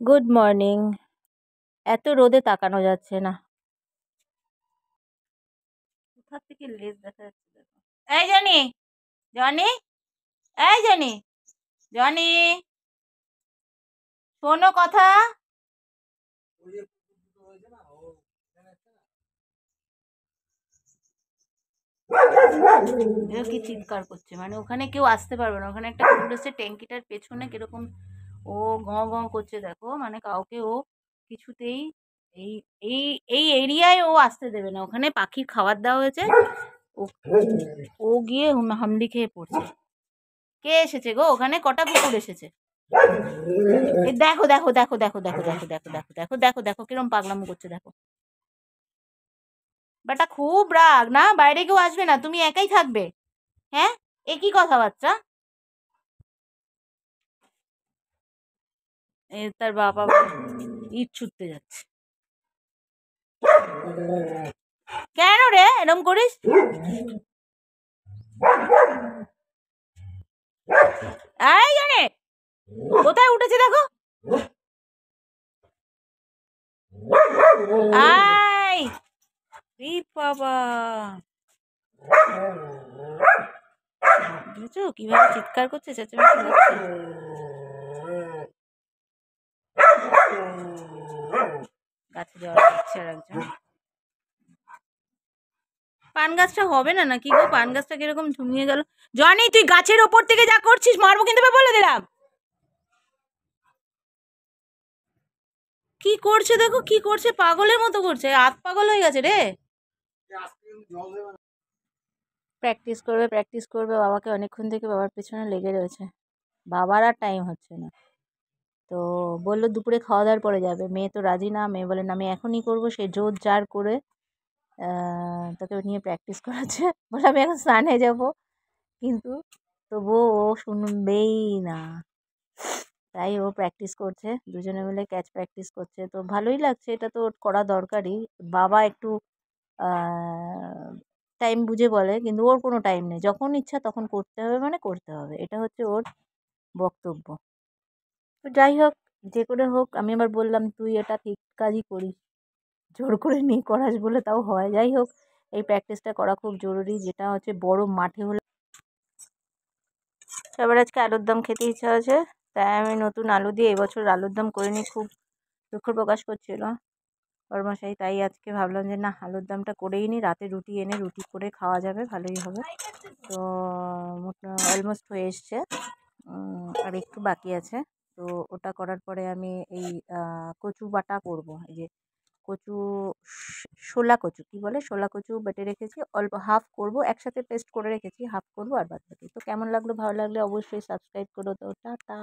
Good morning. এত রোদে তাকানো যাচ্ছে না। কোথা থেকে লেজ দেখা যাচ্ছে দেখো। এই জনি, জনি, এই জনি, জনি, শোনো কথা। এরা কি চিৎকার করছে, মানে ওখানে কেউ আসতে পারবে না। ওখানে একটা কুকুর এসে ট্যাঙ্কিটার পেছনে কিরকম ও গঁ করছে দেখো, মানে কাউকে ও কিছুতেই এই এই এই এরিয়ায় ও আসতে দেবে না। ওখানে পাখির খাবার দেওয়া হয়েছে, ও ও গিয়ে হামলি খেয়ে পড়ছে। কে এসেছে গো? ওখানে কটা কুকুর এসেছে? এই দেখো দেখো দেখো দেখো দেখো দেখো দেখো দেখো দেখো দেখো দেখো কিরম পাগলামো করছে দেখো। বেটা খুব রাগ না, বাইরে কেউ আসবে না, তুমি একাই থাকবে? হ্যাঁ, এ কি কথাবার্তা? তার বাবা ইট ছুটতে যাচ্ছে। কেন রে এরম করিস? এই জানে কোথায় উঠেছে দেখো। আই বাবা, বুঝছো কিভাবে চিৎকার করছে, চেঁচামেচি করছে। গাছে যাওয়া যাচ্ছে আর একজন। পান গাছটা হবে না নাকি গো? পান গাছটা কিরকম ঝুমিয়ে গেল। জনি তুই গাছের ওপর থেকে যা করছিস মারবো কিন্তু, বলে দিলাম। কি করছে দেখো, কি করছে, পাগলের মতো করছে, হাত পাগল হয়ে গেছে রে। প্র্যাকটিস করবে প্র্যাকটিস করবে, বাবাকে অনেকক্ষণ থেকে বাবার পেছনে লেগে রয়েছে। বাবার আর টাইম হচ্ছে না। তো বললো দুপুরে খাওয়া দাওয়ার পরে যাবে। মেয়ে তো রাজি না, মেয়ে বলে না আমি এখনই করবো। সে জোর জার করে তোকে নিয়ে প্র্যাকটিস করাচ্ছে। বলে আমি এখন স্নানে যাব, কিন্তু তবুও ও শুনবেই না। তাই ও প্র্যাকটিস করছে, দুজনে মিলে ক্যাচ প্র্যাকটিস করছে। তো ভালোই লাগছে, এটা তো ওর করা দরকারই। বাবা একটু টাইম বুঝে বলে, কিন্তু ওর কোনো টাইম নেই। যখন ইচ্ছা তখন করতে হবে, মানে করতে হবে, এটা হচ্ছে ওর বক্তব্য। তো যাই হোক, যে করে হোক, আমি আবার বললাম তুই এটা ঠিক কাজই করিস, জোর করে নিয়ে করাস বলে তাও হয়। যাই হোক, এই প্র্যাকটিসটা করা খুব জরুরি, যেটা হচ্ছে বড় মাঠে হলে। এবার আজকে আলুর দম খেতে ইচ্ছা আছে, তাই আমি নতুন আলু দিয়ে এবছর আলুর দম করিনি। খুব দুঃখ প্রকাশ করছিল বড়মশাই, তাই আজকে ভাবলাম যে না, আলুর দমটা করেই নি। রাতে রুটি এনে রুটি করে খাওয়া যাবে, ভালোই হবে। তো অলমোস্ট হয়ে এসছে, আর একটু বাকি আছে। তো ওটা করার পরে আমি এই কচু বাটা করব। এই যে কচু, শোলা কচু কি বলে, শোলা কচু বেটে রেখেছি, অল্প হাফ করব, একসাথে পেস্ট করে রেখেছি, হাফ করব আর বাদ বাকি। তো কেমন লাগলো, ভালো লাগলে অবশ্যই সাবস্ক্রাইব করো। তো টাটা।